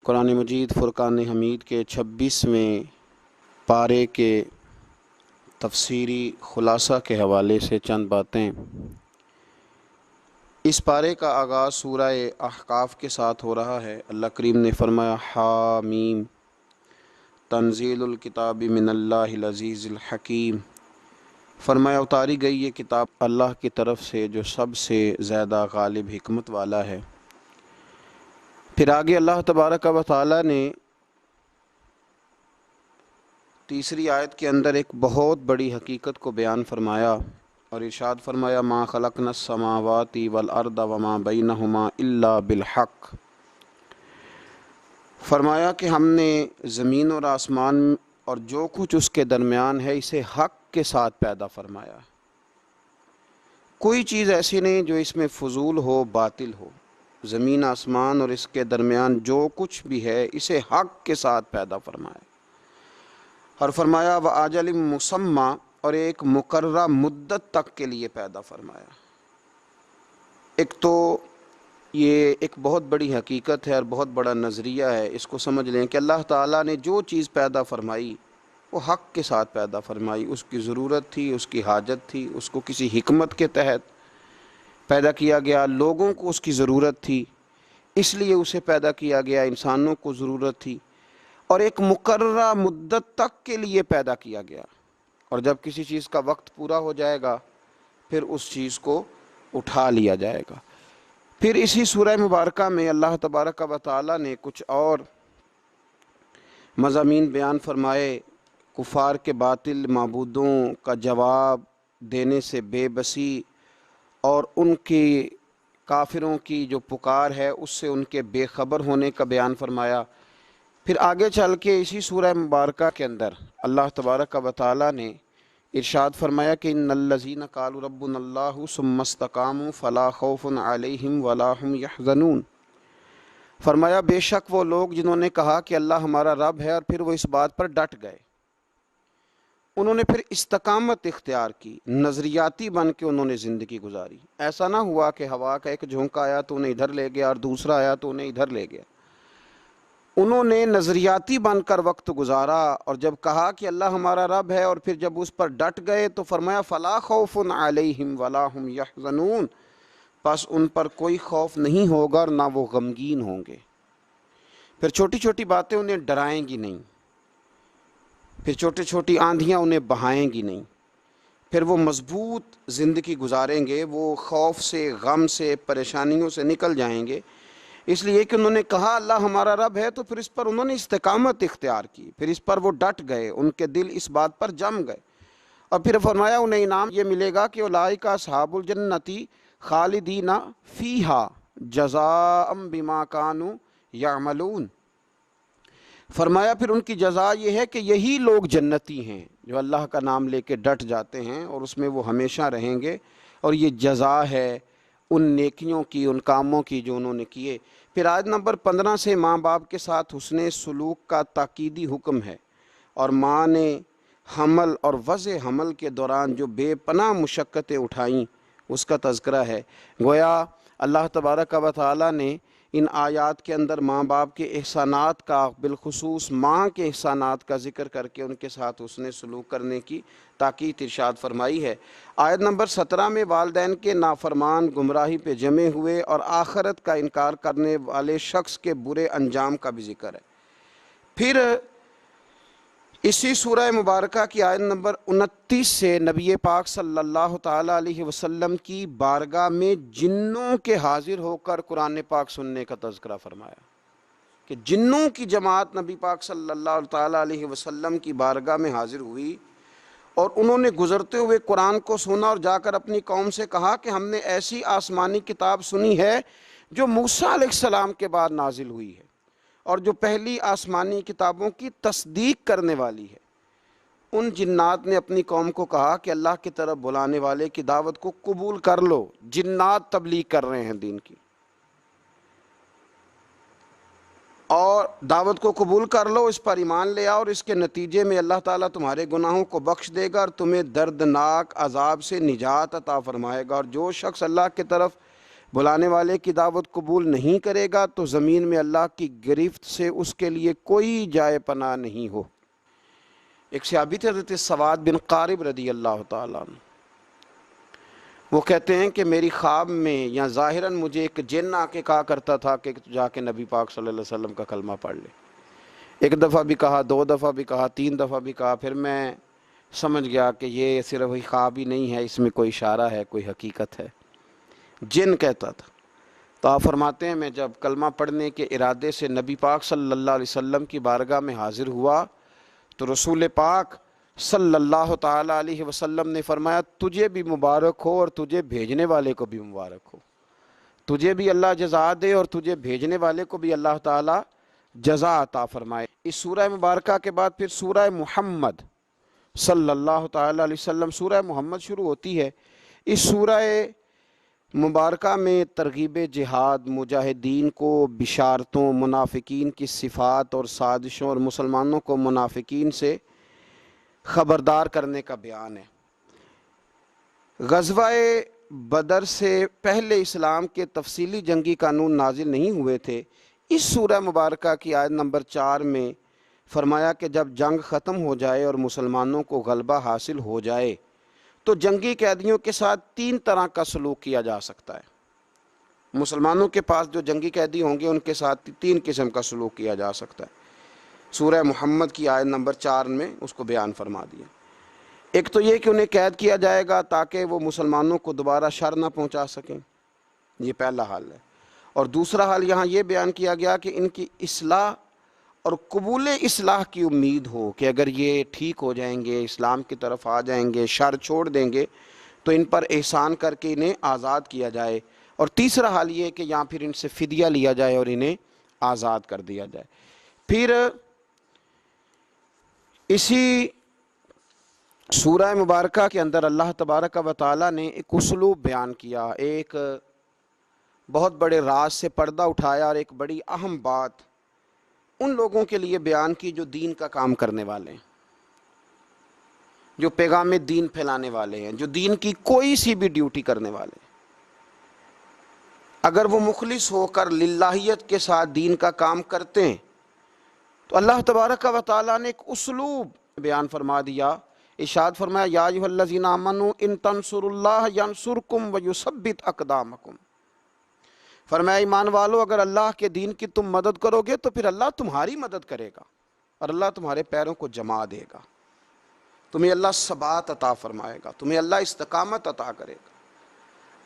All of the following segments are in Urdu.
قرآن مجید فرقان حمید کے 26ویں پارے کے تفسیری خلاصہ کے حوالے سے چند باتیں۔ اس پارے کا آغاز سورہ احقاف کے ساتھ ہو رہا ہے۔ اللہ کریم نے فرمایا حامیم تنزیل الکتاب من اللہ العزیز الحکیم، فرمایا اتاری گئی یہ کتاب اللہ کی طرف سے جو سب سے زیادہ غالب حکمت والا ہے۔ پھر آگے اللہ تبارک و تعالی نے تیسری آیت کے اندر ایک بہت بڑی حقیقت کو بیان فرمایا اور ارشاد فرمایا ما خلقنا السماوات والارض وما بینہما الا بالحق، فرمایا کہ ہم نے زمین اور آسمان اور جو کچھ اس کے درمیان ہے اسے حق کے ساتھ پیدا فرمایا۔ کوئی چیز ایسی نہیں جو اس میں فضول ہو، باطل ہو۔ زمین آسمان اور اس کے درمیان جو کچھ بھی ہے اسے حق کے ساتھ پیدا فرمایا، اور فرمایا وَأَجَلٍ مُّسَمًّى، اور ایک مقررہ مدت تک کے لیے پیدا فرمایا۔ ایک تو یہ ایک بہت بڑی حقیقت ہے اور بہت بڑا نظریہ ہے، اس کو سمجھ لیں کہ اللہ تعالیٰ نے جو چیز پیدا فرمائی وہ حق کے ساتھ پیدا فرمائی۔ اس کی ضرورت تھی، اس کی حاجت تھی، اس کو کسی حکمت کے تحت پیدا کیا گیا۔ لوگوں کو اس کی ضرورت تھی اس لیے اسے پیدا کیا گیا، انسانوں کو ضرورت تھی، اور ایک مقررہ مدت تک کے لیے پیدا کیا گیا، اور جب کسی چیز کا وقت پورا ہو جائے گا پھر اس چیز کو اٹھا لیا جائے گا۔ پھر اسی سورہ مبارکہ میں اللہ تبارک و تعالی نے کچھ اور مضامین بیان فرمائے۔ کفار کے باطل معبودوں کا جواب دینے سے بے بسی اور ان کی کافروں کی جو پکار ہے اس سے ان کے بے خبر ہونے کا بیان فرمایا۔ پھر آگے چل کے اسی سورہ مبارکہ کے اندر اللہ تبارک و تعالی نے ارشاد فرمایا کہ ان الذین قالوا ربنا اللہ ثم استقاموا فلا خوف علیہم ولا هم یحزنون، فرمایا بے شک وہ لوگ جنہوں نے کہا کہ اللہ ہمارا رب ہے اور پھر وہ اس بات پر ڈٹ گئے، انہوں نے پھر استقامت اختیار کی، نظریاتی بن کے انہوں نے زندگی گزاری۔ ایسا نہ ہوا کہ ہوا کا ایک جھونکا آیا تو انہیں ادھر لے گیا اور دوسرا آیا تو انہیں ادھر لے گیا۔ انہوں نے نظریاتی بن کر وقت گزارا، اور جب کہا کہ اللہ ہمارا رب ہے اور پھر جب اس پر ڈٹ گئے تو فرمایا فلا خوف علیہم ولا هم یحزنون، پس ان پر کوئی خوف نہیں ہوگا اور نہ وہ غمگین ہوں گے۔ پھر چھوٹی چھوٹی باتیں انہیں ڈرائیں گی نہیں، پھر چھوٹی چھوٹی آندھیاں انہیں بہائیں گی نہیں، پھر وہ مضبوط زندگی گزاریں گے، وہ خوف سے، غم سے، پریشانیوں سے نکل جائیں گے، اس لیے کہ انہوں نے کہا اللہ ہمارا رب ہے تو پھر اس پر انہوں نے استقامت اختیار کی، پھر اس پر وہ ڈٹ گئے، ان کے دل اس بات پر جم گئے، اور پھر فرمایا انہیں انعام یہ ملے گا کہ اولئک اصحاب الجنۃ خالدین فیہا جزاء بما کانوا یعملون، فرمایا پھر ان کی جزا یہ ہے کہ یہی لوگ جنتی ہیں جو اللہ کا نام لے کے ڈٹ جاتے ہیں اور اس میں وہ ہمیشہ رہیں گے، اور یہ جزا ہے ان نیکیوں کی، ان کاموں کی جو انہوں نے کیے۔ پھر آیت نمبر 15 سے ماں باپ کے ساتھ حسن سلوک کا تاکیدی حکم ہے، اور ماں نے حمل اور وضع حمل کے دوران جو بے پناہ مشقتیں اٹھائیں اس کا تذکرہ ہے۔ گویا اللہ تبارک و تعالی نے ان آیات کے اندر ماں باپ کے احسانات کا، بالخصوص ماں کے احسانات کا ذکر کر کے ان کے ساتھ حسن سلوک کرنے کی تاکید ارشاد فرمائی ہے۔ آیت نمبر 17 میں والدین کے نافرمان گمراہی پہ جمے ہوئے اور آخرت کا انکار کرنے والے شخص کے برے انجام کا بھی ذکر ہے۔ پھر اسی سورہ مبارکہ کی آیت نمبر 29 سے نبی پاک صلی اللہ تعالیٰ علیہ وسلم کی بارگاہ میں جنوں کے حاضر ہو کر قرآن پاک سننے کا تذکرہ فرمایا کہ جنوں کی جماعت نبی پاک صلی اللہ تعالیٰ علیہ وسلم کی بارگاہ میں حاضر ہوئی، اور انہوں نے گزرتے ہوئے قرآن کو سنا اور جا کر اپنی قوم سے کہا کہ ہم نے ایسی آسمانی کتاب سنی ہے جو موسیٰ علیہ السلام کے بعد نازل ہوئی ہے اور جو پہلی آسمانی کتابوں کی تصدیق کرنے والی ہے۔ ان جنات نے اپنی قوم کو کہا کہ اللہ کی طرف بلانے والے کی دعوت کو قبول کر لو، جنات تبلیغ کر رہے ہیں دین کی، اور دعوت کو قبول کر لو، اس پر ایمان لے آؤ، اور اس کے نتیجے میں اللہ تعالیٰ تمہارے گناہوں کو بخش دے گا اور تمہیں دردناک عذاب سے نجات عطا فرمائے گا، اور جو شخص اللہ کی طرف بلانے والے کی دعوت قبول نہیں کرے گا تو زمین میں اللہ کی گرفت سے اس کے لیے کوئی جائے پناہ نہیں ہو۔ ایک صحابی تھے حضرت سواد بن قارب رضی اللہ تعالیٰ عنہ، وہ کہتے ہیں کہ میری خواب میں یا ظاہراً مجھے ایک جن آ کے کہا کرتا تھا کہ جا کے نبی پاک صلی اللہ علیہ وسلم کا کلمہ پڑھ لے۔ ایک دفعہ بھی کہا، دو دفعہ بھی کہا، تین دفعہ بھی کہا، پھر میں سمجھ گیا کہ یہ صرف خواب ہی نہیں ہے، اس میں کوئی اشارہ ہے، کوئی حقیقت ہے۔ جن کہتا تھا۔ تو آپ فرماتے ہیں میں جب کلمہ پڑھنے کے ارادے سے نبی پاک صلی اللہ علیہ وسلم کی بارگاہ میں حاضر ہوا تو رسول پاک صلی اللہ تعالیٰ علیہ وسلم نے فرمایا تجھے بھی مبارک ہو اور تجھے بھیجنے والے کو بھی مبارک ہو، تجھے بھی اللہ جزا دے اور تجھے بھیجنے والے کو بھی اللہ تعالیٰ جزا عطا فرمائے۔ اس سورہ مبارکہ کے بعد پھر سورہ محمد صلی اللہ تعالیٰ علیہ وسلم، سورہ محمد شروع ہوتی ہے۔ اس سورہ مبارکہ میں ترغیب جہاد، مجاہدین کو بشارتوں، منافقین کی صفات اور سازشوں اور مسلمانوں کو منافقین سے خبردار کرنے کا بیان ہے۔ غزوہ بدر سے پہلے اسلام کے تفصیلی جنگی قانون نازل نہیں ہوئے تھے۔ اس سورہ مبارکہ کی آیت نمبر 4 میں فرمایا کہ جب جنگ ختم ہو جائے اور مسلمانوں کو غلبہ حاصل ہو جائے تو جنگی قیدیوں کے ساتھ 3 طرح کا سلوک کیا جا سکتا ہے۔ مسلمانوں کے پاس جو جنگی قیدی ہوں گے ان کے ساتھ 3 قسم کا سلوک کیا جا سکتا ہے۔ سورہ محمد کی آیت نمبر 4 میں اس کو بیان فرما دیا۔ ایک تو یہ کہ انہیں قید کیا جائے گا تاکہ وہ مسلمانوں کو دوبارہ شر نہ پہنچا سکیں، یہ پہلا حال ہے۔ اور دوسرا حال یہاں یہ بیان کیا گیا کہ ان کی اصلاح اور قبول اصلاح کی امید ہو کہ اگر یہ ٹھیک ہو جائیں گے، اسلام کی طرف آ جائیں گے، شر چھوڑ دیں گے تو ان پر احسان کر کے انہیں آزاد کیا جائے۔ اور تیسرا حال یہ کہ یہاں پھر ان سے فدیہ لیا جائے اور انہیں آزاد کر دیا جائے۔ پھر اسی سورہ مبارکہ کے اندر اللہ تبارک و تعالیٰ نے ایک اسلوب بیان کیا، ایک بہت بڑے راز سے پردہ اٹھایا اور ایک بڑی اہم بات ان لوگوں کے لیے بیان کی جو دین کا کام کرنے والے ہیں، جو پیغام دین پھیلانے والے ہیں، جو دین کی کوئی سی بھی ڈیوٹی کرنے والے ہیں۔ اگر وہ مخلص ہو کر للہیت کے ساتھ دین کا کام کرتے ہیں تو اللہ تبارک و تعالیٰ نے ایک اسلوب بیان فرما دیا۔ ارشاد فرمایا یا ایھا الذین آمنوا ان تنصروا اللہ ینصرکم ویثبت اقدامکم۔ فرمایا ایمان والو اگر اللہ کے دین کی تم مدد کرو گے تو پھر اللہ تمہاری مدد کرے گا اور اللہ تمہارے پیروں کو جما دے گا، تمہیں اللہ ثبات عطا فرمائے گا، تمہیں اللہ استقامت عطا کرے گا۔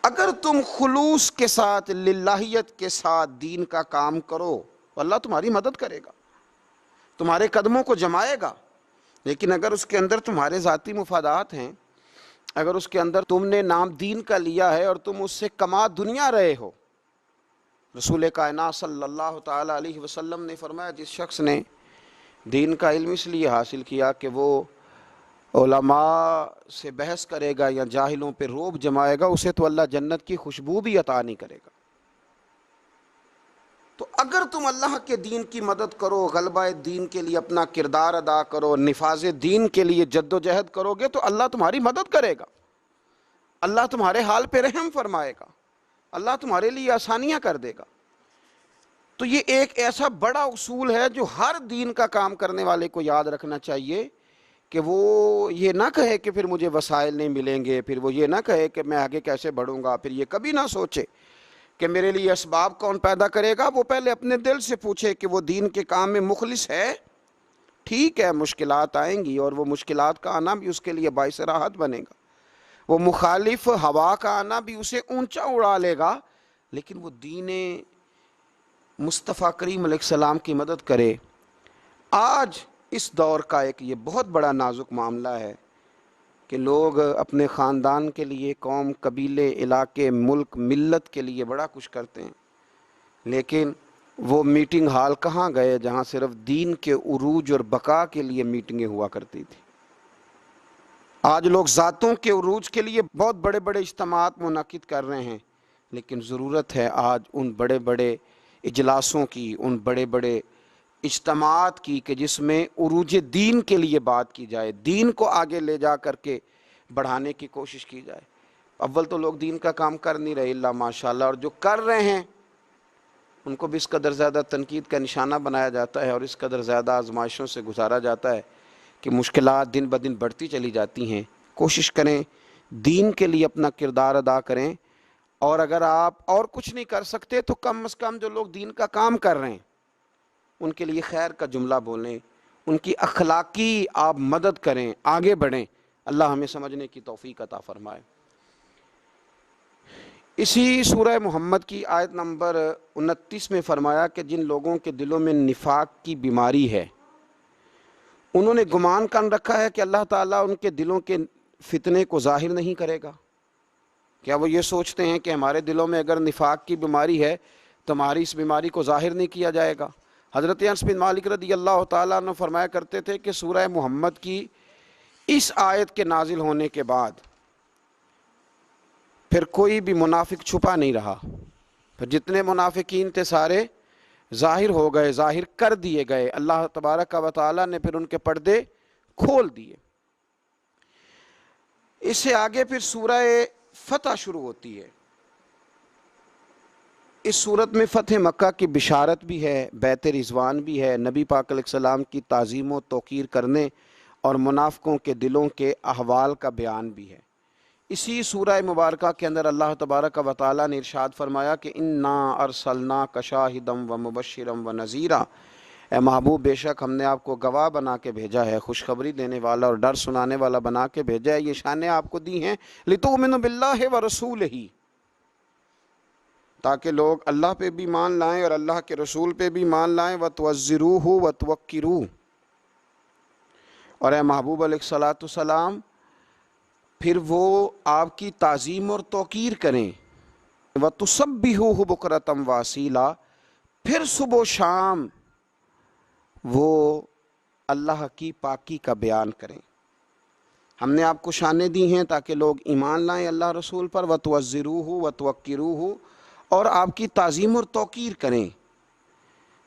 اگر تم خلوص کے ساتھ، للہیت کے ساتھ دین کا کام کرو تو اللہ تمہاری مدد کرے گا، تمہارے قدموں کو جمائے گا۔ لیکن اگر اس کے اندر تمہارے ذاتی مفادات ہیں، اگر اس کے اندر تم نے نام دین کا لیا ہے اور تم اس سے کما دنیا رہے ہو، رسول کائنات صلی اللہ تعالیٰ علیہ وسلم نے فرمایا جس شخص نے دین کا علم اس لیے حاصل کیا کہ وہ علماء سے بحث کرے گا یا جاہلوں پہ روب جمائے گا، اسے تو اللہ جنت کی خوشبو بھی عطا نہیں کرے گا۔ تو اگر تم اللہ کے دین کی مدد کرو، غلبہ دین کے لیے اپنا کردار ادا کرو، نفاذ دین کے لیے جد و جہد کرو گے تو اللہ تمہاری مدد کرے گا، اللہ تمہارے حال پہ رحم فرمائے گا، اللہ تمہارے لیے آسانیاں کر دے گا۔ تو یہ ایک ایسا بڑا اصول ہے جو ہر دین کا کام کرنے والے کو یاد رکھنا چاہیے کہ وہ یہ نہ کہے کہ پھر مجھے وسائل نہیں ملیں گے، پھر وہ یہ نہ کہے کہ میں آگے کیسے بڑھوں گا، پھر یہ کبھی نہ سوچے کہ میرے لیے اسباب کون پیدا کرے گا۔ وہ پہلے اپنے دل سے پوچھے کہ وہ دین کے کام میں مخلص ہے۔ ٹھیک ہے مشکلات آئیں گی اور وہ مشکلات کا آنا بھی اس کے لیے باعث راحت بنے گا، وہ مخالف ہوا کا آنا بھی اسے اونچا اڑا لے گا، لیکن وہ دین مصطفیٰ کریم علیہ السلام کی مدد کرے۔ آج اس دور کا ایک یہ بہت بڑا نازک معاملہ ہے کہ لوگ اپنے خاندان کے لیے، قوم، قبیلے، علاقے، ملک، ملت کے لیے بڑا کچھ کرتے ہیں، لیکن وہ میٹنگ ہال کہاں گئے جہاں صرف دین کے عروج اور بقا کے لیے میٹنگیں ہوا کرتی تھی۔ آج لوگ ذاتوں کے عروج کے لیے بہت بڑے بڑے اجتماعات منعقد کر رہے ہیں، لیکن ضرورت ہے آج ان بڑے بڑے اجلاسوں کی، ان بڑے بڑے اجتماعات کی کہ جس میں عروج دین کے لیے بات کی جائے، دین کو آگے لے جا کر کے بڑھانے کی کوشش کی جائے۔ اول تو لوگ دین کا کام کر نہیں رہے اللہ ماشاءاللہ، اور جو کر رہے ہیں ان کو بھی اس قدر زیادہ تنقید کا نشانہ بنایا جاتا ہے اور اس قدر زیادہ آزمائشوں سے گزارا جاتا ہے کہ مشکلات دن بدن بڑھتی چلی جاتی ہیں۔ کوشش کریں دین کے لیے اپنا کردار ادا کریں، اور اگر آپ اور کچھ نہیں کر سکتے تو کم از کم جو لوگ دین کا کام کر رہے ہیں ان کے لیے خیر کا جملہ بولیں، ان کی اخلاقی آپ مدد کریں، آگے بڑھیں۔ اللہ ہمیں سمجھنے کی توفیق عطا فرمائے۔ اسی سورہ محمد کی آیت نمبر 29 میں فرمایا کہ جن لوگوں کے دلوں میں نفاق کی بیماری ہے، انہوں نے گمان کر رکھا ہے کہ اللہ تعالیٰ ان کے دلوں کے فتنے کو ظاہر نہیں کرے گا۔ کیا وہ یہ سوچتے ہیں کہ ہمارے دلوں میں اگر نفاق کی بیماری ہے تو ہماری اس بیماری کو ظاہر نہیں کیا جائے گا؟ حضرت انس بن مالک رضی اللہ تعالیٰ عنہ فرمایا کرتے تھے کہ سورہ محمد کی اس آیت کے نازل ہونے کے بعد پھر کوئی بھی منافق چھپا نہیں رہا، پھر جتنے منافقین تھے سارے ظاہر ہو گئے، ظاہر کر دیے گئے۔ اللہ تبارک و تعالیٰ نے پھر ان کے پردے کھول دیے۔ اس سے آگے پھر سورہ فتح شروع ہوتی ہے۔ اس صورت میں فتح مکہ کی بشارت بھی ہے، بیت رضوان بھی ہے، نبی پاک علیہ السلام کی تعظیم و توقیر کرنے اور منافقوں کے دلوں کے احوال کا بیان بھی ہے۔ اسی سورہ مبارکہ کے اندر اللہ تبارک و تعالیٰ نے ارشاد فرمایا کہ انا ارسلناک شاہدا و مبشرا و نذیرا، اے محبوب بے شک ہم نے آپ کو گواہ بنا کے بھیجا ہے، خوشخبری دینے والا اور ڈر سنانے والا بنا کے بھیجا ہے۔ یہ شانیں آپ کو دی ہیں لتؤمنوا باللہ ورسولہ، تاکہ لوگ اللہ پہ بھی مان لائیں اور اللہ کے رسول پہ بھی مان لائیں، وتوزروہ وتوقروہ، اور اے محبوب علیہ الصلاۃ والسلام پھر وہ آپ کی تعظیم اور توقیر کریں، وتسبحوہ بکرۃ واصیلا، پھر صبح و شام وہ اللہ کی پاکی کا بیان کریں۔ ہم نے آپ کو شانیں دی ہیں تاکہ لوگ ایمان لائیں اللہ رسول پر، وتوزروہ وتوقروہ، اور آپ کی تعظیم اور توقیر کریں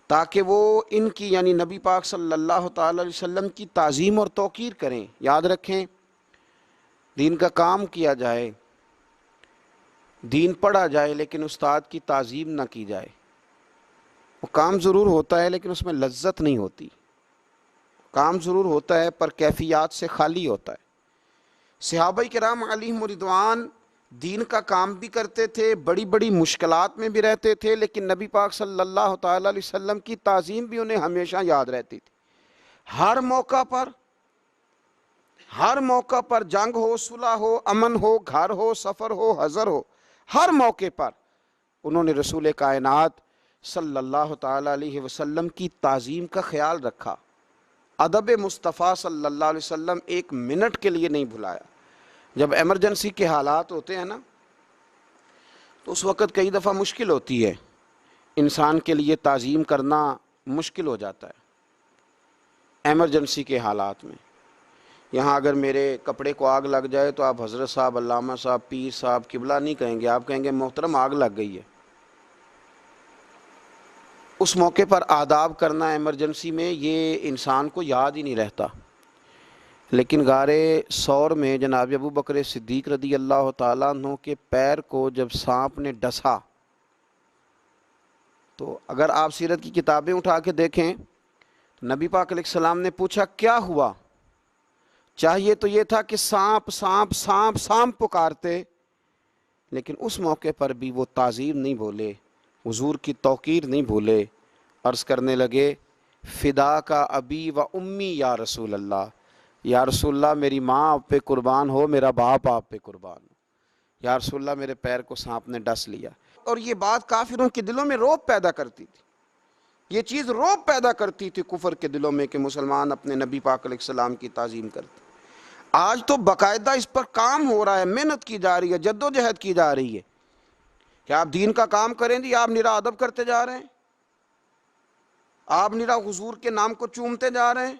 تاکہ وہ ان کی یعنی نبی پاک صلی اللہ تعالی علیہ وسلم کی تعظیم اور توقیر کریں۔ یاد رکھیں دین کا کام کیا جائے، دین پڑھا جائے، لیکن استاد کی تعظیم نہ کی جائے۔ وہ کام ضرور ہوتا ہے لیکن اس میں لذت نہیں ہوتی، کام ضرور ہوتا ہے پر کیفیات سے خالی ہوتا ہے۔ صحابہ کرام علیہم رضوان دین کا کام بھی کرتے تھے، بڑی بڑی مشکلات میں بھی رہتے تھے، لیکن نبی پاک صلی اللہ تعالی علیہ وسلم کی تعظیم بھی انہیں ہمیشہ یاد رہتی تھی۔ ہر موقع پر جنگ ہو، صلح ہو، امن ہو، گھر ہو، سفر ہو، حضر ہو، ہر موقع پر انہوں نے رسول کائنات صلی اللہ تعالی علیہ وسلم کی تعظیم کا خیال رکھا۔ ادب مصطفیٰ صلی اللہ علیہ وسلم ایک منٹ کے لیے نہیں بھلایا۔ جب ایمرجنسی کے حالات ہوتے ہیں نا تو اس وقت کئی دفعہ مشکل ہوتی ہے، انسان کے لیے تعظیم کرنا مشکل ہو جاتا ہے ایمرجنسی کے حالات میں۔ یہاں اگر میرے کپڑے کو آگ لگ جائے تو آپ حضرت صاحب، علامہ صاحب، پیر صاحب، قبلہ نہیں کہیں گے، آپ کہیں گے محترم آگ لگ گئی ہے۔ اس موقع پر آداب کرنا ایمرجنسی میں یہ انسان کو یاد ہی نہیں رہتا، لیکن غار ثور میں جناب ابو بکر صدیق رضی اللہ تعالیٰ عنہ کے پیر کو جب سانپ نے ڈسا تو اگر آپ سیرت کی کتابیں اٹھا کے دیکھیں تو نبی پاک علیہ السلام نے پوچھا کیا ہوا؟ چاہیے تو یہ تھا کہ سانپ سانپ سانپ سانپ پکارتے، لیکن اس موقع پر بھی وہ تعظیم نہیں بولے، حضور کی توقیر نہیں بھولے، عرض کرنے لگے فدا کا ابی و امی یا رسول اللہ، یا رسول اللہ میری ماں آپ پہ قربان ہو، میرا باپ آپ پہ قربان ہو، یا رسول اللہ میرے پیر کو سانپ نے ڈس لیا۔ اور یہ بات کافروں کے دلوں میں رعب پیدا کرتی تھی، یہ چیز رعب پیدا کرتی تھی کفر کے دلوں میں کہ مسلمان اپنے نبی پاک علیہ السلام کی تعظیم کرتے۔ آج تو باقاعدہ اس پر کام ہو رہا ہے، محنت کی جا رہی ہے، جد و جہد کی جا رہی ہے کہ آپ دین کا کام کریں جی، آپ نرا ادب کرتے جا رہے ہیں، آپ نرا حضور کے نام کو چومتے جا رہے ہیں۔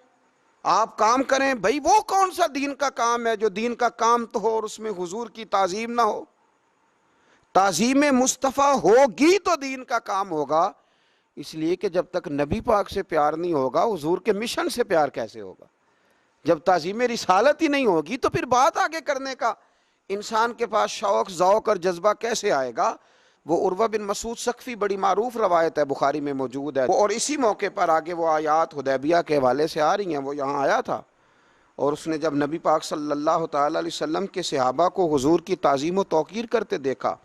آپ کام کریں بھائی، وہ کون سا دین کا کام ہے جو دین کا کام تو ہو اور اس میں حضور کی تعظیم نہ ہو؟ تعظیم مصطفیٰ ہوگی تو دین کا کام ہوگا، اس لیے کہ جب تک نبی پاک سے پیار نہیں ہوگا حضور کے مشن سے پیار کیسے ہوگا؟ جب تعظیم رسالت ہی نہیں ہوگی تو پھر بات آگے کرنے کا انسان کے پاس شوق ذوق اور جذبہ کیسے آئے گا؟ وہ عروہ بن مسعود ثقفی، بڑی معروف روایت ہے، بخاری میں موجود ہے، اور اسی موقع پر آگے وہ آیات حدیبیہ کے حوالے سے آ رہی ہیں، وہ یہاں آیا تھا اور اس نے جب نبی پاک صلی اللہ تعالی علیہ وسلم کے صحابہ کو حضور کی تعظیم و توقیر کرتے دیکھا،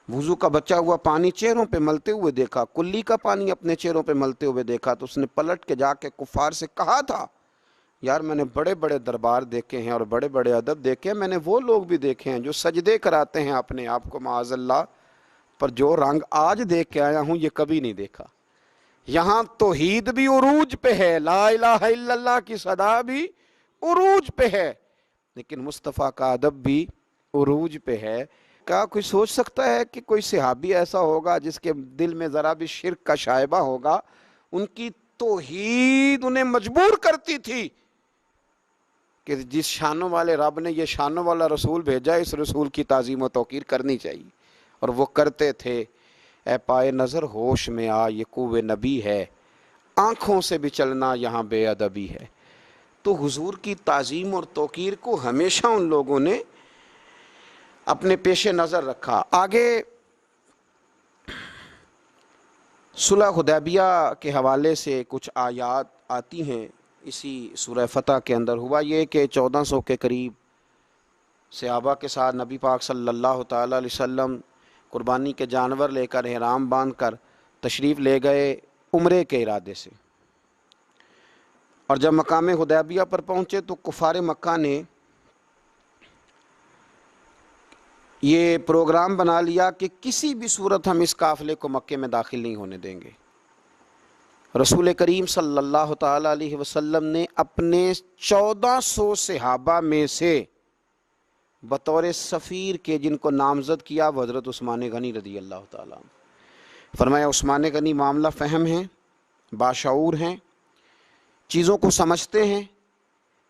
وضو کا بچا ہوا پانی چہروں پہ ملتے ہوئے دیکھا، کلی کا پانی اپنے چہروں پہ ملتے ہوئے دیکھا، تو اس نے پلٹ کے جا کے کفار سے کہا تھا، یار میں نے بڑے بڑے دربار دیکھے ہیں اور بڑے بڑے ادب دیکھے ہیں، میں نے وہ لوگ بھی دیکھے ہیں جو سجدے کراتے ہیں اپنے آپ کو معاذ اللہ، پر جو رنگ آج دیکھ کے آیا ہوں یہ کبھی نہیں دیکھا۔ یہاں توحید بھی عروج پہ ہے، لا الہ الا اللہ کی صدا بھی عروج پہ ہے، لیکن مصطفیٰ کا ادب بھی عروج پہ ہے۔ کیا کوئی سوچ سکتا ہے کہ کوئی صحابی ایسا ہوگا جس کے دل میں ذرا بھی شرک کا شائبہ ہوگا؟ ان کی توحید انہیں مجبور کرتی تھی کہ جس شانوں والے رب نے یہ شانوں والا رسول بھیجا، اس رسول کی تعظیم و توقیر کرنی چاہیے، اور وہ کرتے تھے۔ اے پائے نظر ہوش میں آ، یہ کوہ نبی ہے، آنکھوں سے بھی چلنا یہاں بے ادبی ہے۔ تو حضور کی تعظیم اور توقیر کو ہمیشہ ان لوگوں نے اپنے پیش نظر رکھا۔ آگے صلح حدیبیہ کے حوالے سے کچھ آیات آتی ہیں اسی سورہ فتح کے اندر۔ ہوا یہ کہ 1400 کے قریب صحابہ کے ساتھ نبی پاک صلی اللہ تعالی علیہ وسلم قربانی کے جانور لے کر احرام باندھ کر تشریف لے گئے عمرے کے ارادے سے، اور جب مقام حدیبیہ پر پہنچے تو کفار مکہ نے یہ پروگرام بنا لیا کہ کسی بھی صورت ہم اس قافلے کو مکے میں داخل نہیں ہونے دیں گے۔ رسول کریم صلی اللہ تعالی علیہ وسلم نے اپنے 1400 صحابہ میں سے بطور سفیر کے جن کو نامزد کیا وہ حضرت عثمان غنی رضی اللہ تعالیٰ عنہ۔ فرمایا عثمان غنی معاملہ فہم ہیں، باشعور ہیں، چیزوں کو سمجھتے ہیں۔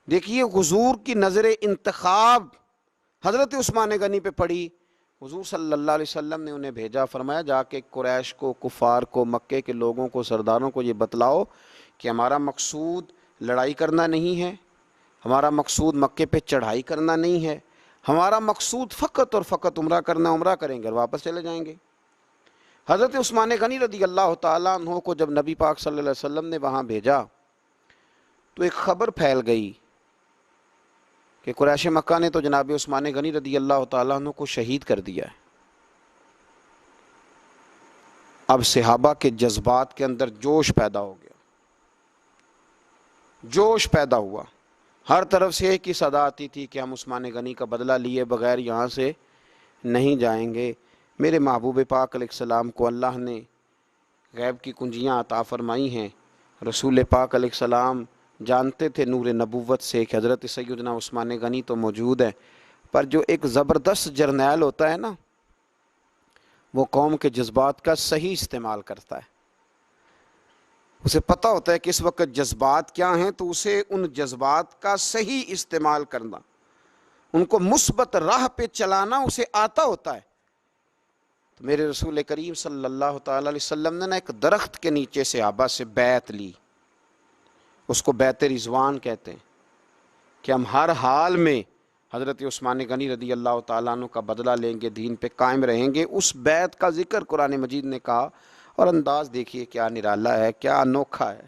دیکھیے حضور کی نظر انتخاب حضرت عثمان غنی پہ پڑی، حضور صلی اللہ علیہ وسلم نے انہیں بھیجا، فرمایا جا کے قریش کو، کفار کو، مکے کے لوگوں کو، سرداروں کو یہ بتلاؤ کہ ہمارا مقصود لڑائی کرنا نہیں ہے، ہمارا مقصود مکے پہ چڑھائی کرنا نہیں ہے، ہمارا مقصود فقط اور فقط عمرہ کرنا، عمرہ کریں گے اور واپس چلے جائیں گے۔ حضرت عثمان غنی رضی اللہ تعالیٰ عنہ کو جب نبی پاک صلی اللہ علیہ وسلم نے وہاں بھیجا تو ایک خبر پھیل گئی کہ قریش مکہ نے تو جناب عثمان غنی رضی اللہ تعالیٰ عنہ کو شہید کر دیا ہے۔ اب صحابہ کے جذبات کے اندر جوش پیدا ہو گیا، جوش پیدا ہوا، ہر طرف سے ایک ہی صدا آتی تھی کہ ہم عثمان غنی کا بدلہ لیے بغیر یہاں سے نہیں جائیں گے۔ میرے محبوب پاک علیہ السلام کو اللہ نے غیب کی کنجیاں عطا فرمائی ہیں، رسول پاک علیہ السلام جانتے تھے نور نبوت سے کہ حضرت سیدنا عثمان غنی تو موجود ہے، پر جو ایک زبردست جرنیل ہوتا ہے نا، وہ قوم کے جذبات کا صحیح استعمال کرتا ہے، اسے پتہ ہوتا ہے کہ اس وقت جذبات کیا ہیں، تو اسے ان جذبات کا صحیح استعمال کرنا، ان کو مثبت راہ پہ چلانا اسے آتا ہوتا ہے۔ تو میرے رسول کریم صلی اللہ تعالی علیہ وسلم نے ایک درخت کے نیچے صحابہ سے بیعت لی، اس کو بیعت رضوان کہتے ہیں، کہ ہم ہر حال میں حضرت عثمان غنی رضی اللہ تعالیٰ عنہ کا بدلہ لیں گے، دین پہ قائم رہیں گے۔ اس بیعت کا ذکر قرآن مجید نے کہا، اور انداز دیکھیے کیا نرالا ہے، کیا انوکھا ہے،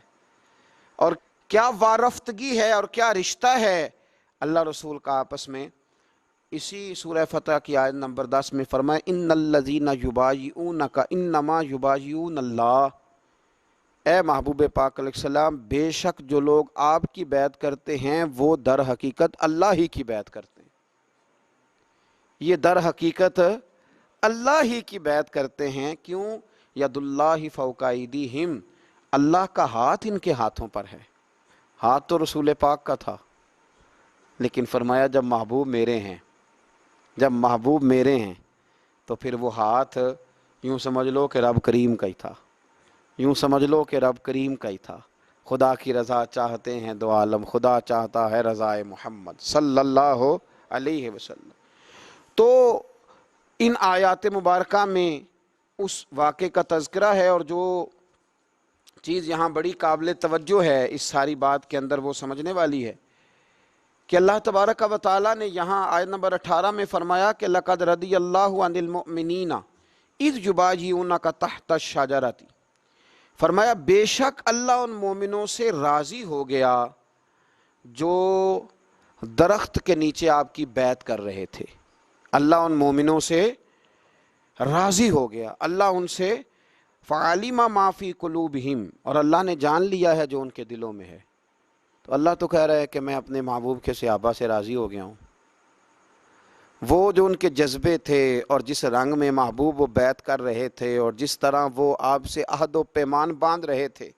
اور کیا وارفتگی ہے، اور کیا رشتہ ہے اللہ رسول کا آپس میں۔ اسی سورہ فتح کی آیت نمبر 10 میں فرمایا ان الذین یبایعونک انما یبایعون اللہ، اے محبوب پاک علیہ السلام بے شک جو لوگ آپ کی بیعت کرتے ہیں وہ در حقیقت اللہ ہی کی بیعت کرتے ہیں، یہ در حقیقت اللہ ہی کی بیعت کرتے ہیں۔ کیوں؟ ید اللہ فوق ایدیہم، اللہ کا ہاتھ ان کے ہاتھوں پر ہے۔ ہاتھ تو رسول پاک کا تھا، لیکن فرمایا جب محبوب میرے ہیں، جب محبوب میرے ہیں تو پھر وہ ہاتھ یوں سمجھ لو کہ رب کریم کا ہی تھا، یوں سمجھ لو کہ رب کریم کا ہی تھا۔ خدا کی رضا چاہتے ہیں دو عالم، خدا چاہتا ہے رضائے محمد صلی اللہ علیہ وسلم۔ تو ان آیات مبارکہ میں اس واقعے کا تذکرہ ہے، اور جو چیز یہاں بڑی قابل توجہ ہے اس ساری بات کے اندر وہ سمجھنے والی ہے کہ اللہ تبارک و تعالیٰ نے یہاں آیت نمبر 18 میں فرمایا کہ لَقَدْ رَضِيَ اللَّهُ عَنِ الْمُؤْمِنِينَ اِذْ يُبَايِعُونَكَ تَحْتَ الشَّجَرَةِ، فرمایا بے شک اللہ ان مومنوں سے راضی ہو گیا جو درخت کے نیچے آپ کی بیعت کر رہے تھے۔ اللہ ان مومنوں سے راضی ہو گیا، اللہ ان سے فَعَلِمَ مَا فِي قُلُوبِهِمْ، اور اللہ نے جان لیا ہے جو ان کے دلوں میں ہے۔ تو اللہ تو کہہ رہا ہے کہ میں اپنے محبوب کے صحابہ سے راضی ہو گیا ہوں۔ وہ جو ان کے جذبے تھے اور جس رنگ میں محبوب وہ بیعت کر رہے تھے اور جس طرح وہ آپ سے عہد و پیمان باندھ رہے تھے،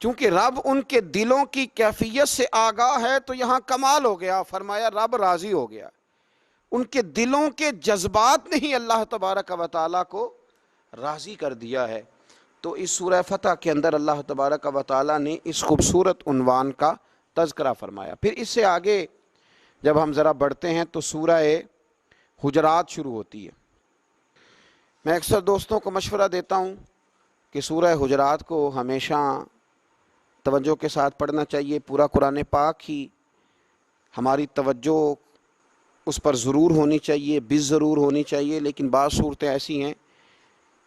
چونکہ رب ان کے دلوں کی کیفیت سے آگاہ ہے تو یہاں کمال ہو گیا، فرمایا رب راضی ہو گیا۔ ان کے دلوں کے جذبات نے ہی اللہ تبارک و تعالیٰ کو راضی کر دیا ہے۔ تو اس سورہ فتح کے اندر اللہ تبارک و تعالیٰ نے اس خوبصورت عنوان کا تذکرہ فرمایا۔ پھر اس سے آگے جب ہم ذرا بڑھتے ہیں تو سورہ حجرات شروع ہوتی ہے۔ میں اکثر دوستوں کو مشورہ دیتا ہوں کہ سورہ حجرات کو ہمیشہ توجہ کے ساتھ پڑھنا چاہیے۔ پورا قرآن پاک ہی ہماری توجہ اس پر ضرور ہونی چاہیے، ضرور ہونی چاہیے، لیکن بعض صورتیں ایسی ہیں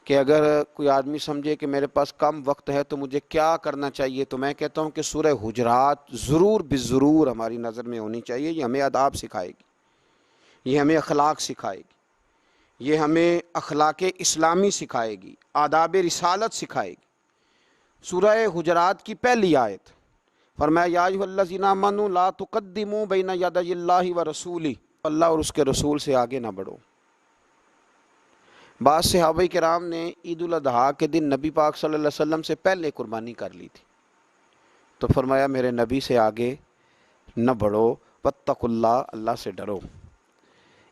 کہ اگر کوئی آدمی سمجھے کہ میرے پاس کم وقت ہے تو مجھے کیا کرنا چاہیے، تو میں کہتا ہوں کہ سورہ حجرات ضرور ضرور ہماری نظر میں ہونی چاہیے۔ یہ ہمیں آداب سکھائے گی، یہ ہمیں اخلاق سکھائے گی، یہ ہمیں اخلاق اسلامی سکھائے گی، آداب رسالت سکھائے گی۔ سورہ حجرات کی پہلی آیت فرمایا یا ایھا الذین آمنوا لا تقدموا بین یدی اللہ ورسولہ، اللہ اور اس کے رسول سے آگے نہ بڑھو۔ بعض صحابہ کرام نے عید الاضحیٰ کے دن نبی پاک صلی اللہ علیہ وسلم سے پہلے قربانی کر لی تھی، تو فرمایا میرے نبی سے آگے نہ بڑھو، واتقوا اللہ، اللہ سے ڈرو،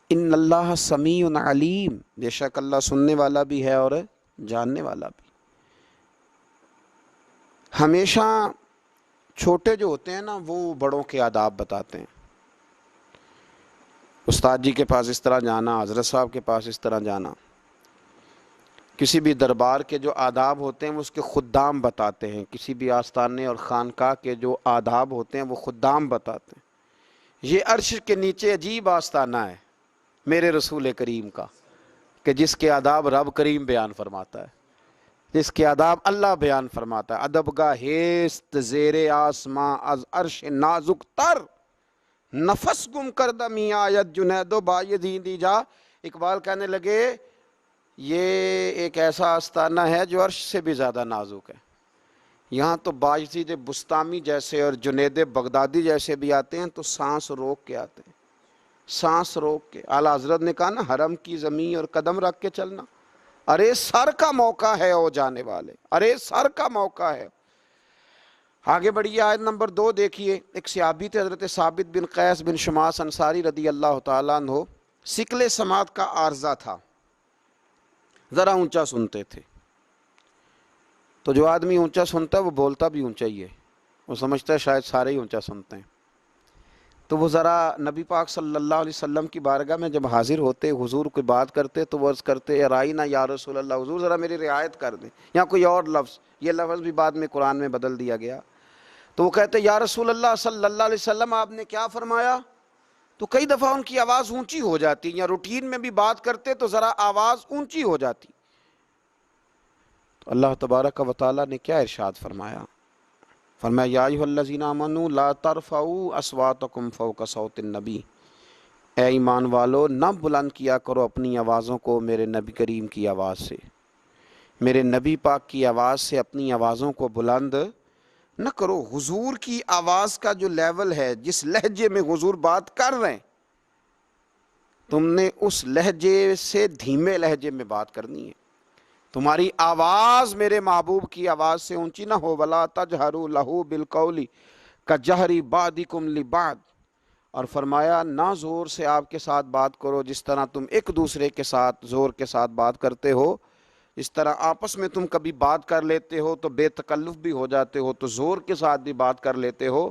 ان اللہ سمیع علیم، بے شک اللہ سننے والا بھی ہے اور جاننے والا بھی۔ ہمیشہ چھوٹے جو ہوتے ہیں نا وہ بڑوں کے آداب بتاتے ہیں۔ استاد جی کے پاس اس طرح جانا، حضرت صاحب کے پاس اس طرح جانا، کسی بھی دربار کے جو آداب ہوتے ہیں وہ اس کے خدام بتاتے ہیں، کسی بھی آستانے اور خانقاہ کے جو آداب ہوتے ہیں وہ خدام بتاتے ہیں۔ یہ عرش کے نیچے عجیب آستانہ ہے میرے رسول کریم کا، کہ جس کے آداب رب کریم بیان فرماتا ہے، جس کے آداب اللہ بیان فرماتا ہے۔ ادب گاہ ہیست زیر آسماں از عرش نازک تر، نفس گم کردہ می آیت جنید و بایدین دی جا۔ اقبال کہنے لگے یہ ایک ایسا آستانہ ہے جو عرش سے بھی زیادہ نازک ہے۔ یہاں تو باجدید بستامی جیسے اور جنید بغدادی جیسے بھی آتے ہیں تو سانس روک کے آتے ہیں، سانس روک کے۔ اعلیٰ حضرت نے کہا نا حرم کی زمین اور قدم رکھ کے چلنا، ارے سر کا موقع ہے او جانے والے، ارے سر کا موقع ہے۔ آگے بڑھیے، آیت نمبر 2 دیکھیے۔ ایک صحابی تھے حضرت ثابت بن قیس بن شماس انصاری رضی اللہ تعالیٰ عنہ، سکل سماعت کا عارضہ تھا، ذرا اونچا سنتے تھے۔ تو جو آدمی اونچا سنتا ہے وہ بولتا بھی اونچا ہی ہے، وہ سمجھتا ہے شاید سارے ہی اونچا سنتے ہیں۔ تو وہ ذرا نبی پاک صلی اللہ علیہ وسلم کی بارگاہ میں جب حاضر ہوتے، حضور کوئی بات کرتے تو وہ عرض کرتے ارائینا یا رسول اللہ، حضور ذرا میری رعایت کر دیں، یا کوئی اور لفظ، یہ لفظ بھی بعد میں قرآن میں بدل دیا گیا۔ تو وہ کہتے یا رسول اللہ صلی اللہ علیہ وسلم آپ نے کیا فرمایا؟ تو کئی دفعہ ان کی آواز اونچی ہو جاتی، یا روٹین میں بھی بات کرتے تو ذرا آواز اونچی ہو جاتی۔ تو اللہ تبارک و تعالیٰ نے کیا ارشاد فرمایا؟ فرمایا یا ایھا الذین آمنوا لا ترفعوا اصواتکم فوق صوت النبی، اے ایمان والو نہ بلند کیا کرو اپنی آوازوں کو میرے نبی کریم کی آواز سے، میرے نبی پاک کی آواز سے اپنی آوازوں کو بلند نہ کرو۔ حضور کی آواز کا جو لیول ہے، جس لہجے میں حضور بات کر رہے ہیں، تم نے اس لہجے سے دھیمے لہجے میں بات کرنی ہے۔ تمہاری آواز میرے محبوب کی آواز سے اونچی نہ ہو، وَلَا تَجْهَرُوا لَهُ بِالْقَوْلِ كَجَهْرِ بَعْضِكُمْ لِبَعْضٍ، اور فرمایا نہ زور سے آپ کے ساتھ بات کرو جس طرح تم ایک دوسرے کے ساتھ زور کے ساتھ بات کرتے ہو، اس طرح آپس میں تم کبھی بات کر لیتے ہو تو بے تکلف بھی ہو جاتے ہو، تو زور کے ساتھ بھی بات کر لیتے ہو،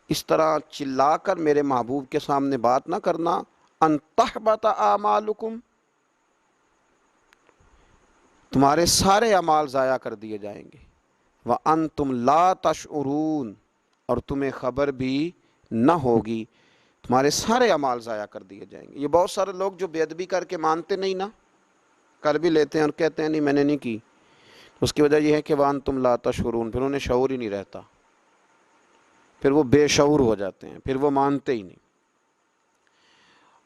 اس طرح چلا کر میرے محبوب کے سامنے بات نہ کرنا۔ ان تحبط اعمالکم، تمہارے سارے اعمال ضائع کر دیے جائیں گے۔ وانتم لا تشعرون، اور تمہیں خبر بھی نہ ہوگی تمہارے سارے اعمال ضائع کر دیے جائیں گے۔ یہ بہت سارے لوگ جو بے ادبی کر کے مانتے نہیں نا، کر بھی لیتے ہیں اور کہتے ہیں نہیں میں نے نہیں کی، اس کی وجہ یہ ہے کہ وانتم لا تشعرون، پھر انہیں شعور ہی نہیں رہتا، پھر وہ بے شعور ہو جاتے ہیں، پھر وہ مانتے ہی نہیں۔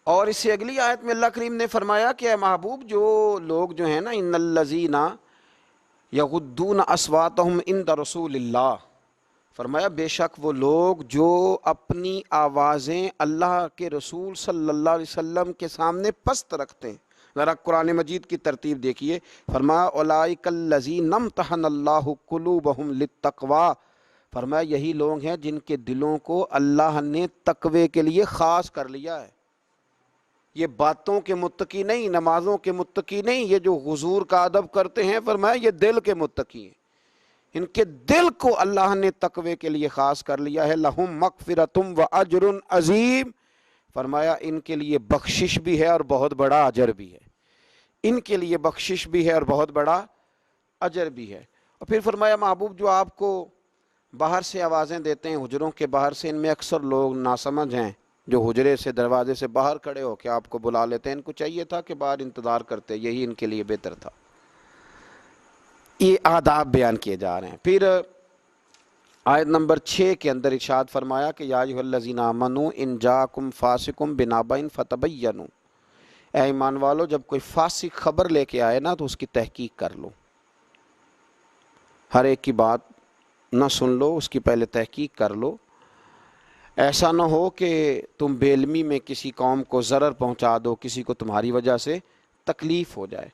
اور اس سے اگلی آیت میں اللہ کریم نے فرمایا کہ اے محبوب جو لوگ جو ہیں نا، ان الذین یغضون اصواتہم عند رسول اللہ، فرمایا بے شک وہ لوگ جو اپنی آوازیں اللہ کے رسول صلی اللہ علیہ وسلم کے سامنے پست رکھتے ہیں۔ ذرا قرآن مجید کی ترتیب دیکھیے، فرمایا اولئک الذین امتحن اللہ قلوبہم للتقوی، فرمایا یہی لوگ ہیں جن کے دلوں کو اللہ نے تقوی کے لیے خاص کر لیا ہے۔ یہ باتوں کے متقی نہیں، نمازوں کے متقی نہیں، یہ جو حضور کا ادب کرتے ہیں، فرمایا یہ دل کے متقی ہیں، ان کے دل کو اللہ نے تقوی کے لیے خاص کر لیا ہے۔ لہم مغفرۃ و اجر عظیم، فرمایا ان کے لیے بخشش بھی ہے اور بہت بڑا اجر بھی ہے، ان کے لیے بخشش بھی ہے اور بہت بڑا اجر بھی ہے۔ اور پھر فرمایا محبوب جو آپ کو باہر سے آوازیں دیتے ہیں، حجروں کے باہر سے، ان میں اکثر لوگ ناسمجھ ہیں جو حجرے سے دروازے سے باہر کھڑے ہو کے آپ کو بلا لیتے ہیں، ان کو چاہیے تھا کہ باہر انتظار کرتے، یہی ان کے لیے بہتر تھا۔ یہ آداب بیان کیے جا رہے ہیں۔ پھر آیت نمبر 6 کے اندر ارشاد فرمایا کہ یا ایھا الذین آمنوا ان جاءکم فاسق بنبأ فتبینوا، اے ایمان والو جب کوئی فاسق خبر لے کے آئے نا تو اس کی تحقیق کر لو، ہر ایک کی بات نہ سن لو، اس کی پہلے تحقیق کر لو۔ ایسا نہ ہو کہ تم بے علمی میں کسی قوم کو ضرر پہنچا دو، کسی کو تمہاری وجہ سے تکلیف ہو جائے۔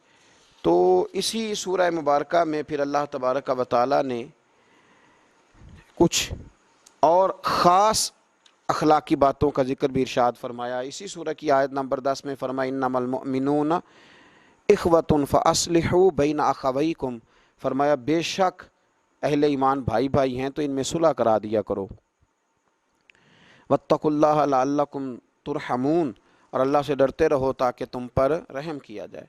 تو اسی سورہ مبارکہ میں پھر اللہ تبارک و تعالیٰ نے کچھ اور خاص اخلاقی باتوں کا ذکر بھی ارشاد فرمایا۔ اسی سورہ کی آیت نمبر 10 میں فرمایا انما المؤمنون اخوۃ فاصلحوا بین اخویکم، فرمایا بے شک اہل ایمان بھائی بھائی ہیں تو ان میں صلح کرا دیا کرو۔ واتقوا اللہ لعلکم ترحمون، اور اللہ سے ڈرتے رہو تاکہ تم پر رحم کیا جائے۔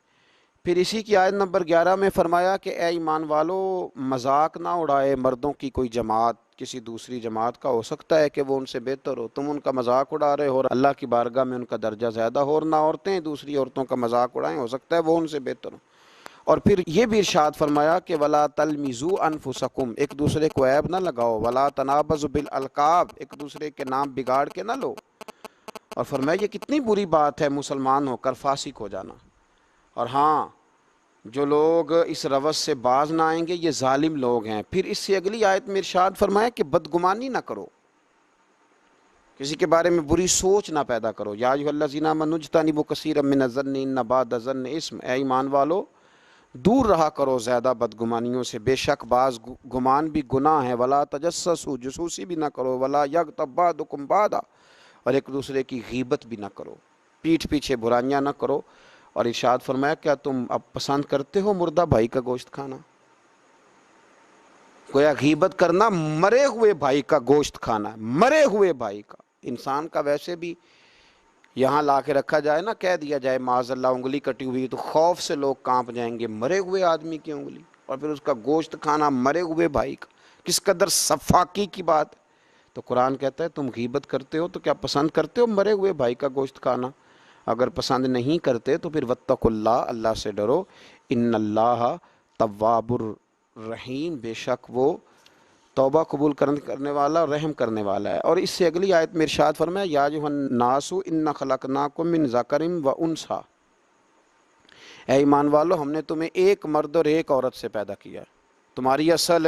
پھر اسی کی آیت نمبر 11 میں فرمایا کہ اے ایمان والو مذاق نہ اڑائے مردوں کی کوئی جماعت کسی دوسری جماعت کا، ہو سکتا ہے کہ وہ ان سے بہتر ہو، تم ان کا مذاق اڑا رہے ہو اور اللہ کی بارگاہ میں ان کا درجہ زیادہ ہو، اور نہ عورتیں دوسری عورتوں کا مذاق اڑائیں، ہو سکتا ہے وہ ان سے بہتر ہو۔ اور پھر یہ بھی ارشاد فرمایا کہ ولا تلمزوا انفسکم، ایک دوسرے کو عیب نہ لگاؤ، ولا تنابزوا بالالقاب، ایک دوسرے کے نام بگاڑ کے نہ لو۔ اور فرمایا یہ کتنی بری بات ہے مسلمان ہو کر فاسق ہو جانا۔ اور ہاں جو لوگ اس روش سے باز نہ آئیں گے یہ ظالم لوگ ہیں۔ پھر اس سے اگلی آیت میں ارشاد فرمایا کہ بدگمانی نہ کرو، کسی کے بارے میں بری سوچ نہ پیدا کرو۔ یا ایھا الذین آمنوا اجتنبوا کثیرا من الظن ان بعض الظن اثم، اے ایمان والو دور رہا کرو زیادہ بدگمانیوں سے، بے شک بعض گمان بھی گناہ ہے۔ ولا تجسسوا، جاسوسی بھی نہ کرو۔ ولا یغتب بعضکم بعضا، اور ایک دوسرے کی غیبت بھی نہ کرو، پیٹھ پیچھے برائیاں نہ کرو۔ اور ارشاد فرمایا کیا تم اب پسند کرتے ہو مردہ بھائی کا گوشت کھانا؟ گویا غیبت کرنا مرے ہوئے بھائی کا گوشت کھانا، مرے ہوئے بھائی کا۔ انسان کا ویسے بھی یہاں لا کے رکھا جائے نا، کہہ دیا جائے معاذ اللہ انگلی کٹی ہوئی تو خوف سے لوگ کانپ جائیں گے، مرے ہوئے آدمی کی انگلی، اور پھر اس کا گوشت کھانا مرے ہوئے بھائی کا، کس قدر صفاقی کی بات۔ تو قرآن کہتا ہے تم غیبت کرتے ہو تو کیا پسند کرتے ہو مرے ہوئے بھائی کا گوشت کھانا؟ اگر پسند نہیں کرتے تو پھر واتقوا اللہ، اللہ سے ڈرو، ان اللہ تواب الرحیم، بے شک وہ توبہ قبول کرنے والا اور رحم کرنے والا ہے۔ اور اس سے اگلی آیت میں ارشاد فرمایا یا ایھا الناس انا خلقناکم من ذکر و انثی، اے ایمان والو ہم نے تمہیں ایک مرد اور ایک عورت سے پیدا کیا، تمہاری اصل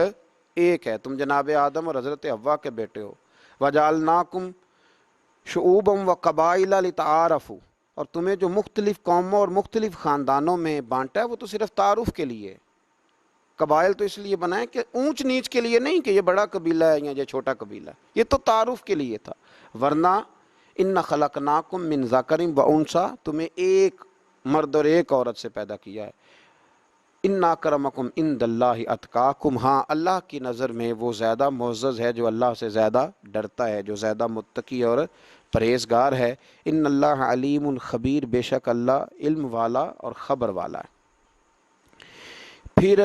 ایک ہے، تم جناب آدم اور حضرت حوا کے بیٹے ہو۔ وجعلناکم شعوبا وقبائل لتعارفوا، اور تمہیں جو مختلف قوموں اور مختلف خاندانوں میں بانٹا ہے وہ تو صرف تعارف کے لیے ہے۔ قبائل تو اس لیے بنائے کہ اونچ نیچ کے لیے نہیں کہ یہ بڑا قبیلہ ہے یا یہ چھوٹا قبیلہ ہے، یہ تو تعارف کے لیے تھا۔ ورنہ ان خلقناکم من ذکر و انثی، تمہیں ایک مرد اور ایک عورت سے پیدا کیا ہے۔ ان اکرمکم عند اللہ اتقاکم، ہاں اللہ کی نظر میں وہ زیادہ معزز ہے جو اللہ سے زیادہ ڈرتا ہے، جو زیادہ متقی اور پرہیزگار ہے۔ ان اللہ علیم خبیر، بے شک اللہ علم والا اور خبر والا ہے۔ پھر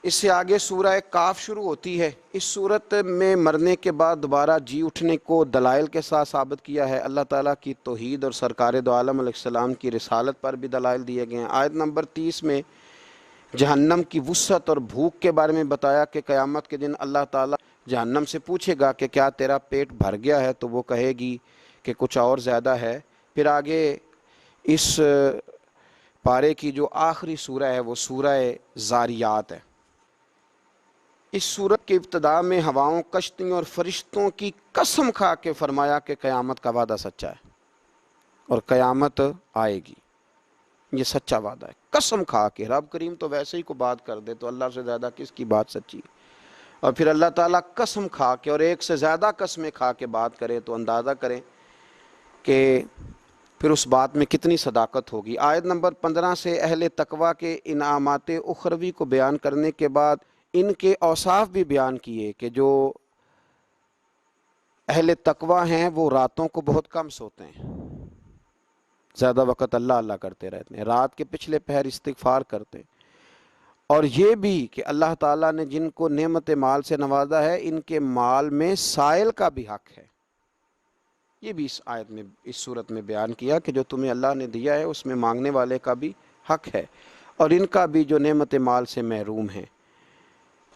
اس سے آگے سورہ کاف شروع ہوتی ہے۔ اس صورت میں مرنے کے بعد دوبارہ جی اٹھنے کو دلائل کے ساتھ ثابت کیا ہے۔ اللہ تعالیٰ کی توحید اور سرکار دو عالم علیہ السلام کی رسالت پر بھی دلائل دیے گئے ہیں۔ آیت نمبر 30 میں جہنم کی وسعت اور بھوک کے بارے میں بتایا کہ قیامت کے دن اللہ تعالیٰ جہنم سے پوچھے گا کہ کیا تیرا پیٹ بھر گیا ہے، تو وہ کہے گی کہ کچھ اور زیادہ ہے۔ پھر آگے اس پارے کی جو آخری سورہ ہے وہ سورہ زاریات ہے۔ اس سورت کے ابتدا میں ہواؤں، کشتیوں اور فرشتوں کی قسم کھا کے فرمایا کہ قیامت کا وعدہ سچا ہے اور قیامت آئے گی، یہ سچا وعدہ ہے۔ قسم کھا کے، رب کریم تو ویسے ہی کو بات کر دے تو اللہ سے زیادہ کس کی بات سچی؟ اور پھر اللہ تعالیٰ قسم کھا کے اور ایک سے زیادہ قسمیں کھا کے بات کرے تو اندازہ کریں کہ پھر اس بات میں کتنی صداقت ہوگی۔ آیت نمبر 15 سے اہل تقوی کے انعامات اخروی کو بیان کرنے کے بعد ان کے اوصاف بھی بیان کیے کہ جو اہل تقوی ہیں وہ راتوں کو بہت کم سوتے ہیں، زیادہ وقت اللہ اللہ کرتے رہتے ہیں، رات کے پچھلے پہر استغفار کرتے ہیں۔ اور یہ بھی کہ اللہ تعالیٰ نے جن کو نعمت مال سے نوازا ہے ان کے مال میں سائل کا بھی حق ہے، یہ بھی اس آیت میں، اس صورت میں بیان کیا کہ جو تمہیں اللہ نے دیا ہے اس میں مانگنے والے کا بھی حق ہے اور ان کا بھی جو نعمت مال سے محروم ہیں۔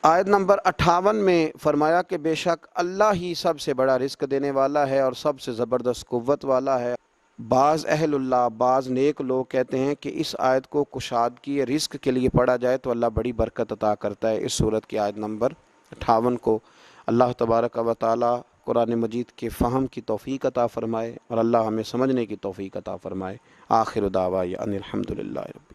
آیت نمبر 58 میں فرمایا کہ بے شک اللہ ہی سب سے بڑا رزق دینے والا ہے اور سب سے زبردست قوت والا ہے۔ بعض اہل اللہ، بعض نیک لوگ کہتے ہیں کہ اس آیت کو کشادگی رزق کے لیے پڑھا جائے تو اللہ بڑی برکت عطا کرتا ہے۔ اس صورت کی آیت نمبر 58 کو اللہ تبارک و تعالی قرآن مجید کے فہم کی توفیق عطا فرمائے اور اللہ ہمیں سمجھنے کی توفیق عطا فرمائے۔ آخر دعوانا ان الحمدللہ رب